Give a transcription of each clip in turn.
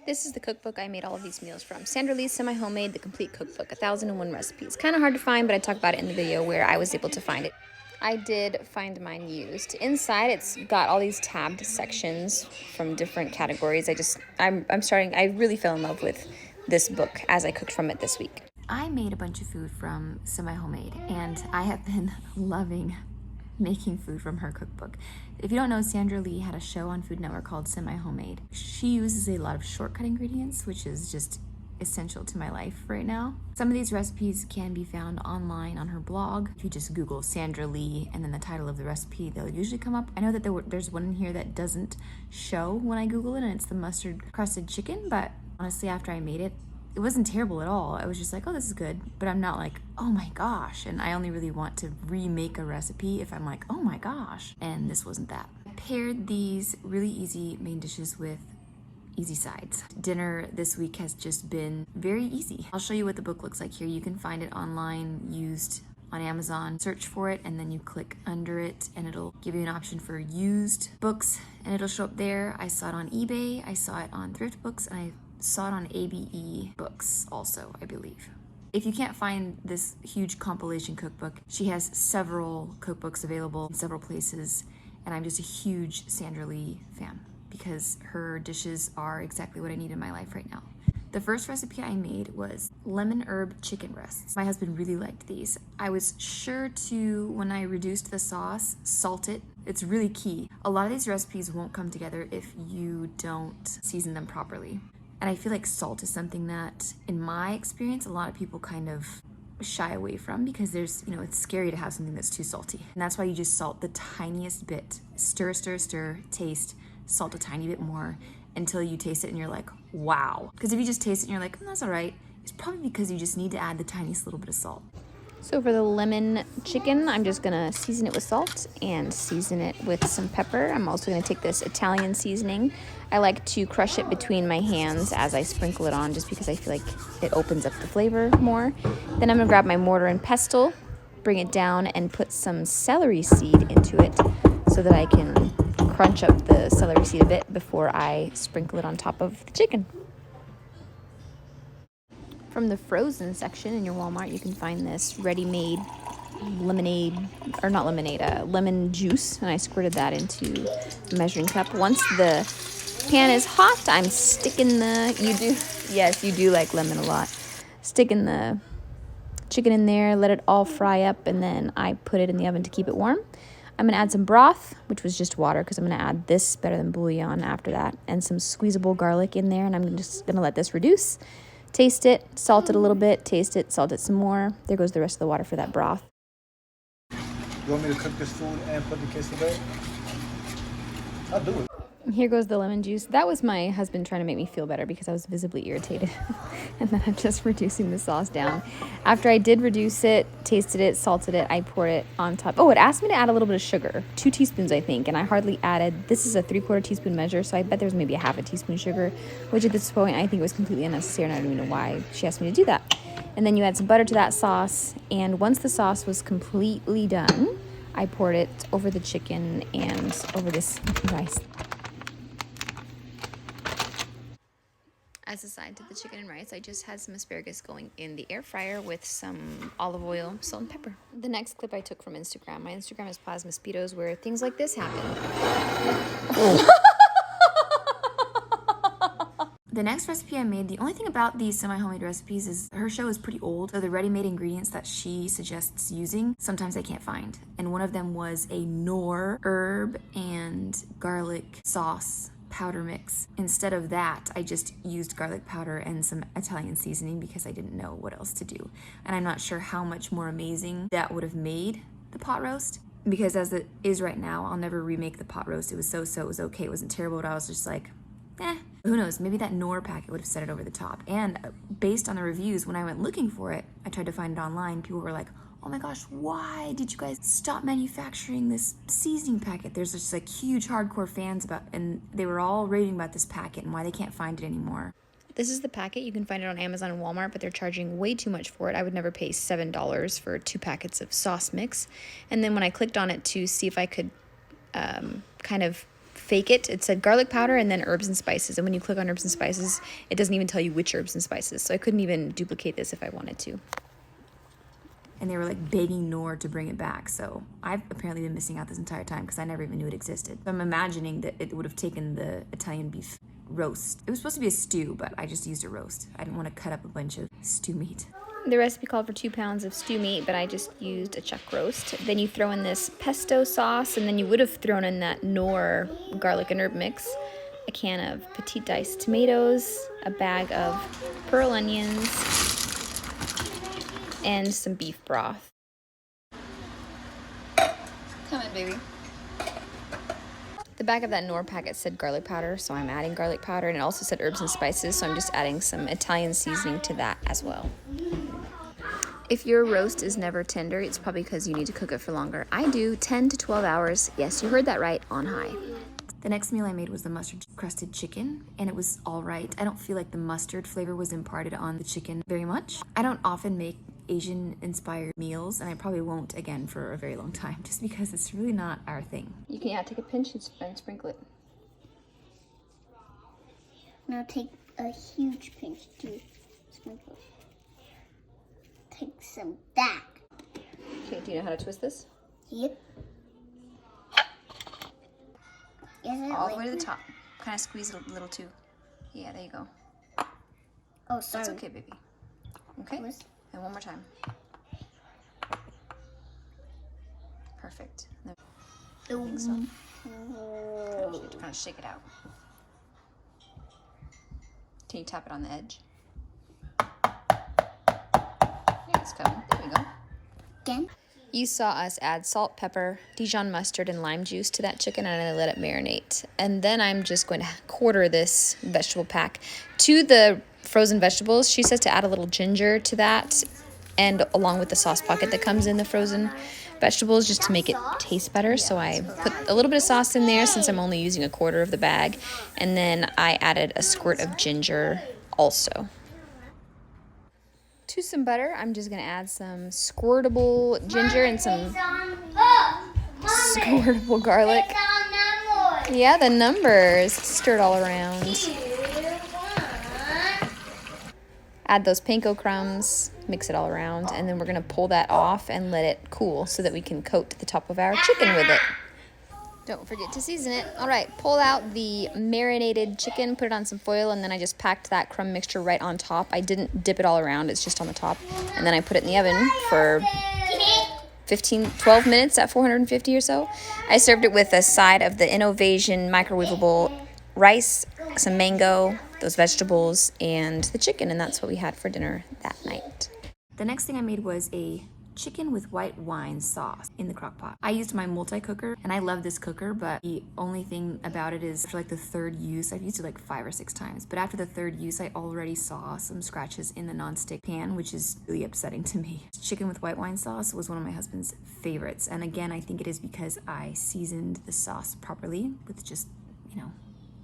This is the cookbook I made all of these meals from. Sandra Lee's Semi-Homemade, the complete cookbook, 1,001 recipes. Kind of hard to find, but I talk about it in the video where I was able to find it. I did find mine used. Inside, it's got all these tabbed sections from different categories. I really fell in love with this book as I cooked from it this week. I made a bunch of food from Semi-Homemade, and I have been loving making food from her cookbook. If you don't know, Sandra Lee had a show on Food Network called Semi-Homemade. She uses a lot of shortcut ingredients, which is just essential to my life right now. Some of these recipes can be found online on her blog. If you just Google Sandra Lee and then the title of the recipe, they'll usually come up. I know that there's one in here that doesn't show when I Google it, and it's the mustard crusted chicken, but honestly, after I made it, it wasn't terrible at all. I was just like, oh, this is good. But I'm not like, oh my gosh. And I only really want to remake a recipe if I'm like, oh my gosh. And this wasn't that. I paired these really easy main dishes with easy sides. Dinner this week has just been very easy. I'll show you what the book looks like here. You can find it online, used on Amazon. Search for it and then you click under it and it'll give you an option for used books and it'll show up there. I saw it on eBay, I saw it on Thrift Books, and I saw it on ABE Books also, I believe. If you can't find this huge compilation cookbook, she has several cookbooks available in several places, and I'm just a huge Sandra Lee fan because her dishes are exactly what I need in my life right now. The first recipe I made was lemon herb chicken breasts. My husband really liked these. I was sure to, when I reduced the sauce, salt it. It's really key. A lot of these recipes won't come together if you don't season them properly. And I feel like salt is something that, in my experience, a lot of people kind of shy away from because it's scary to have something that's too salty. And that's why you just salt the tiniest bit. Stir, stir, stir, taste, salt a tiny bit more until you taste it and you're like, wow. Because if you just taste it and you're like, that's all right, it's probably because you just need to add the tiniest little bit of salt. So for the lemon chicken, I'm just gonna season it with salt and season it with some pepper. I'm also gonna take this Italian seasoning. I like to crush it between my hands as I sprinkle it on just because I feel like it opens up the flavor more. Then I'm gonna grab my mortar and pestle, bring it down and put some celery seed into it so that I can crunch up the celery seed a bit before I sprinkle it on top of the chicken. From the frozen section in your Walmart, you can find this ready-made lemon juice, and I squirted that into a measuring cup. Once the pan is hot, I'm sticking you do like lemon a lot. Sticking the chicken in there, let it all fry up, and then I put it in the oven to keep it warm. I'm gonna add some broth, which was just water, because I'm gonna add this better than bouillon after that, and some squeezable garlic in there, and I'm just gonna let this reduce. Taste it, salt it a little bit, taste it, salt it some more. There goes the rest of the water for that broth. You want me to cook this food and put the kids to bed? I'll do it. Here goes the lemon juice. That was my husband trying to make me feel better because I was visibly irritated. And then I'm just reducing the sauce down. After I did reduce it, tasted it, salted it, I poured it on top. Oh, it asked me to add a little bit of sugar. 2 teaspoons, I think. And I hardly added, this is a 3/4 teaspoon measure, so I bet there's maybe a 1/2 teaspoon sugar, which at this point I think was completely unnecessary and I don't even know why she asked me to do that. And then you add some butter to that sauce. And once the sauce was completely done, I poured it over the chicken and over this rice. As a side to the chicken and rice, I just had some asparagus going in the air fryer with some olive oil, salt, and pepper. The next clip I took from Instagram. My Instagram is Plasma Speedos, where things like this happen. The next recipe I made, the only thing about these semi-homemade recipes is her show is pretty old, so the ready-made ingredients that she suggests using, sometimes I can't find. And one of them was a Knorr herb and garlic sauce powder mix. Instead of that, I just used garlic powder and some Italian seasoning because I didn't know what else to do. And I'm not sure how much more amazing that would have made the pot roast, because as it is right now, I'll never remake the pot roast. It was so-so, it was okay, it wasn't terrible, but I was just like, who knows, maybe that Knorr packet would have set it over the top. And based on the reviews, when I went looking for it, I tried to find it online, people were like, oh my gosh, why did you guys stop manufacturing this seasoning packet? There's just like huge hardcore fans and they were all raving about this packet and why they can't find it anymore. This is the packet. You can find it on Amazon and Walmart, but they're charging way too much for it. I would never pay $7 for 2 packets of sauce mix. And then when I clicked on it to see if I could kind of fake it. It said garlic powder and then herbs and spices. And when you click on herbs and spices, it doesn't even tell you which herbs and spices. So I couldn't even duplicate this if I wanted to. And they were like begging Noor to bring it back. So I've apparently been missing out this entire time because I never even knew it existed. So I'm imagining that it would have taken the Italian beef roast. It was supposed to be a stew, but I just used a roast. I didn't want to cut up a bunch of stew meat. The recipe called for 2 pounds of stew meat, but I just used a chuck roast. Then you throw in this pesto sauce, and then you would have thrown in that Knorr garlic and herb mix, a can of petite diced tomatoes, a bag of pearl onions, and some beef broth. Come in, baby. The back of that Knorr packet said garlic powder, so I'm adding garlic powder, and it also said herbs and spices, so I'm just adding some Italian seasoning to that as well. If your roast is never tender, it's probably because you need to cook it for longer. I do 10 to 12 hours. Yes, you heard that right, on high. The next meal I made was the mustard crusted chicken, and it was all right. I don't feel like the mustard flavor was imparted on the chicken very much. I don't often make Asian-inspired meals, and I probably won't again for a very long time, just because it's really not our thing. You can, take a pinch and sprinkle it. Now take a huge pinch to sprinkle. Take some back. Okay, do you know how to twist this? Yep. All the way to the top. Kind of squeeze it a little too. Yeah, there you go. Oh, sorry. That's okay, baby. Okay, and one more time. Perfect. I think so. You have to kind of shake it out. Can you tap it on the edge? Yeah, it's coming. There we go. Again? You saw us add salt, pepper, Dijon mustard, and lime juice to that chicken, and I let it marinate. And then I'm just going to quarter this vegetable pack. To the frozen vegetables, she says to add a little ginger to that, and along with the sauce pocket that comes in the frozen vegetables, just to make it taste better. So I put a little bit of sauce in there since I'm only using a quarter of the bag. And then I added a squirt of ginger also. To some butter, I'm just gonna add some squirtable ginger and some squirtable garlic. Yeah, the numbers. Stir it all around. Add those panko crumbs, mix it all around, and then we're gonna pull that off and let it cool so that we can coat the top of our chicken with it. Don't forget to season it. All right, pull out the marinated chicken, put it on some foil, and then I just packed that crumb mixture right on top. I didn't dip it all around, it's just on the top. And then I put it in the oven for 12 minutes at 450 or so. I served it with a side of the Innovation microwavable rice, some mango, those vegetables, and the chicken, and that's what we had for dinner that night. The next thing I made was a chicken with white wine sauce in the crock pot. I used my multi-cooker, and I love this cooker, but the only thing about it is for like the third use, I've used it like 5 or 6 times, but after the third use, I already saw some scratches in the non-stick pan, which is really upsetting to me. Chicken with white wine sauce was one of my husband's favorites, and again, I think it is because I seasoned the sauce properly with just,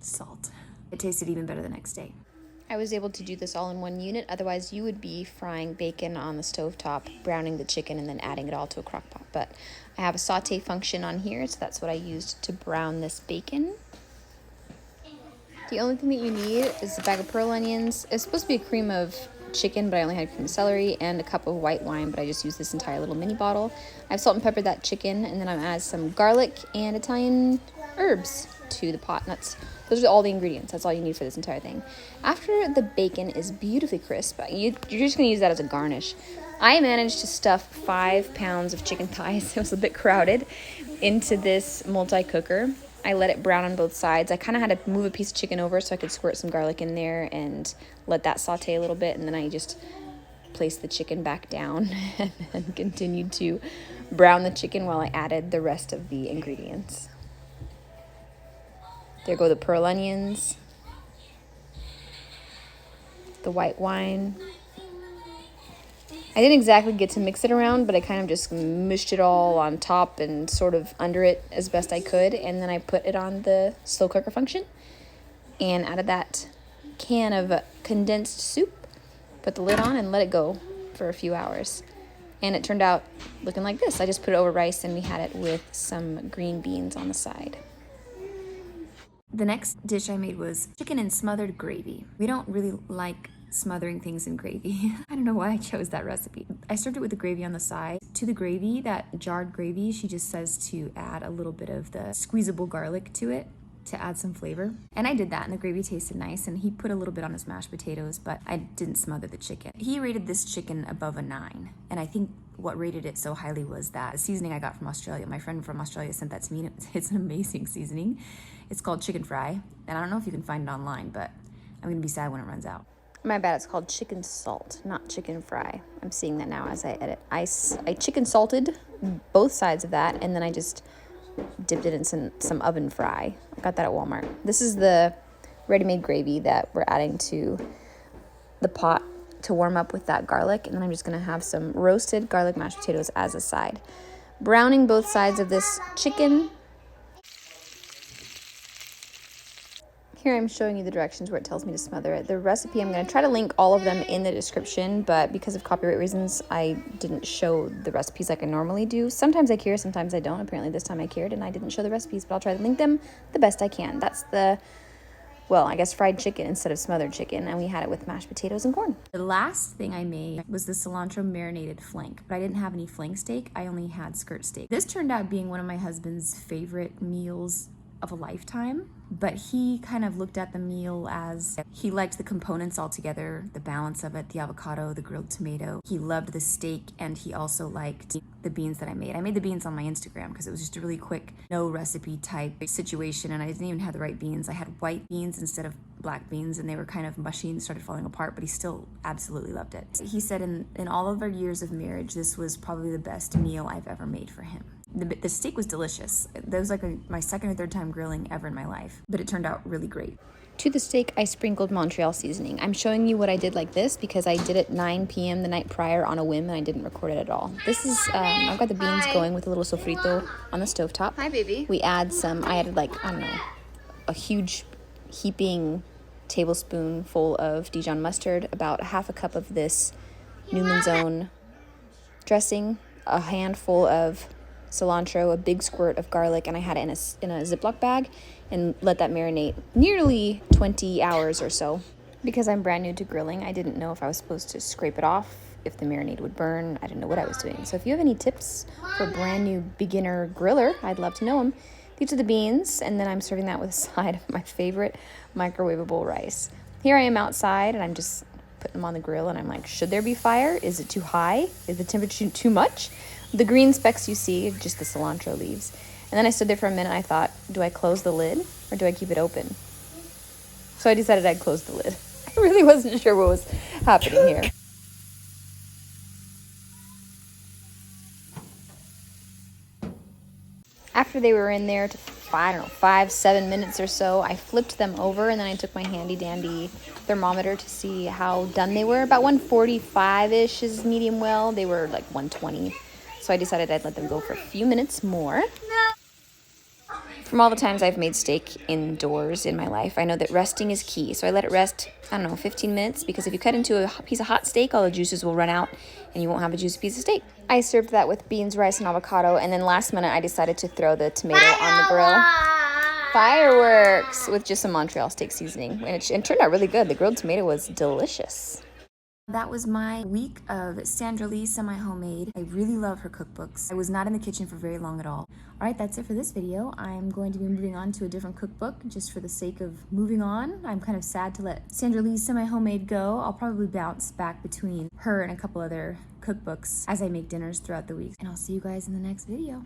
salt. It tasted even better the next day. I was able to do this all in one unit, otherwise you would be frying bacon on the stovetop, browning the chicken, and then adding it all to a crock pot. But I have a saute function on here, so that's what I used to brown this bacon. The only thing that you need is a bag of pearl onions. It's supposed to be a cream of chicken, but I only had cream of celery, and a cup of white wine, but I just used this entire little mini bottle. I've salt and peppered that chicken, and then I'm add some garlic and Italian herbs to the pot. Those are all the ingredients. That's all you need for this entire thing. After the bacon is beautifully crisp, you're just going to use that as a garnish. I managed to stuff 5 pounds of chicken thighs, it was a bit crowded, into this multi-cooker. I let it brown on both sides. I kind of had to move a piece of chicken over so I could squirt some garlic in there and let that saute a little bit, and then I just placed the chicken back down and continued to brown the chicken while I added the rest of the ingredients. There go the pearl onions, the white wine. I didn't exactly get to mix it around, but I kind of just mushed it all on top and sort of under it as best I could. And then I put it on the slow cooker function and added that can of condensed soup, put the lid on, and let it go for a few hours. And it turned out looking like this. I just put it over rice, and we had it with some green beans on the side. The next dish I made was chicken in smothered gravy. We don't really like smothering things in gravy. I don't know why I chose that recipe. I served it with the gravy on the side. To the gravy, that jarred gravy, she just says to add a little bit of the squeezable garlic to it to add some flavor. And I did that and the gravy tasted nice, and he put a little bit on his mashed potatoes, but I didn't smother the chicken. He rated this chicken above a 9, and I think what rated it so highly was that seasoning I got from Australia. My friend from Australia sent that to me, and it's an amazing seasoning. It's called chicken fry, and I don't know if you can find it online, but I'm gonna be sad when it runs out. My bad, it's called chicken salt, not chicken fry. I'm seeing that now as I edit. I chicken salted both sides of that, and then I just dipped it in some oven fry. I got that at Walmart. This is the ready-made gravy that we're adding to the pot to warm up with that garlic, and then I'm just gonna have some roasted garlic mashed potatoes as a side. Browning both sides of this chicken. Here I'm showing you the directions where it tells me to smother it. The recipe, I'm going to try to link all of them in the description, but because of copyright reasons, I didn't show the recipes like I normally do. Sometimes I care, sometimes I don't. Apparently this time I cared and I didn't show the recipes, but I'll try to link them the best I can. That's the, well, I guess fried chicken instead of smothered chicken, and we had it with mashed potatoes and corn. The last thing I made was the cilantro marinated flank, but I didn't have any flank steak. I only had skirt steak. This turned out being one of my husband's favorite meals of a lifetime, but he kind of looked at the meal as he liked the components all together, the balance of it, the avocado, the grilled tomato. He loved the steak, and he also liked the beans that I made. I made the beans on my Instagram because it was just a really quick, no recipe type situation, and I didn't even have the right beans. I had white beans instead of black beans, and they were kind of mushy and started falling apart, but he still absolutely loved it. He said in all of our years of marriage, this was probably the best meal I've ever made for him. The steak was delicious. That was like my second or third time grilling ever in my life, but it turned out really great. To the steak, I sprinkled Montreal seasoning. I'm showing you what I did like this because I did it 9 p.m. the night prior on a whim, and I didn't record it at all. This is, I've got the beans going with a little sofrito on the stovetop. Hi, baby. We add I added like, I don't know, a huge heaping tablespoon full of Dijon mustard, about half a cup of this Newman's Own dressing, a handful of cilantro, a big squirt of garlic, and I had it in a Ziploc bag and let that marinate nearly 20 hours or so. Because I'm brand new to grilling, I didn't know if I was supposed to scrape it off, if the marinade would burn. I didn't know what I was doing. So if you have any tips for a brand new beginner griller, I'd love to know them. These are the beans, and then I'm serving that with a side of my favorite microwavable rice. Here I am outside, and I'm just putting them on the grill, and I'm like, should there be fire? Is it too high? Is the temperature too much? The green specks you see, just the cilantro leaves. And then I stood there for a minute, and I thought, do I close the lid, or do I keep it open? So I decided I'd close the lid. I really wasn't sure what was happening here. After they were in there to, 5-7 minutes or so, I flipped them over, and then I took my handy dandy thermometer to see how done they were. About 145-ish is medium well. They were like 120. So I decided I'd let them go for a few minutes more. From all the times I've made steak indoors in my life, I know that resting is key. So I let it rest, 15 minutes, because if you cut into a piece of hot steak, all the juices will run out and you won't have a juicy piece of steak. I served that with beans, rice, and avocado, and then last minute I decided to throw the tomato on the grill. Fireworks! With just some Montreal steak seasoning. And it turned out really good. The grilled tomato was delicious. That was my week of Sandra Lee semi-homemade. I really love her cookbooks. I was not in the kitchen for very long at all. All right, that's it for this video. I'm going to be moving on to a different cookbook just for the sake of moving on. I'm kind of sad to let Sandra Lee's semi-homemade go. I'll probably bounce back between her and a couple other cookbooks as I make dinners throughout the week. And I'll see you guys in the next video.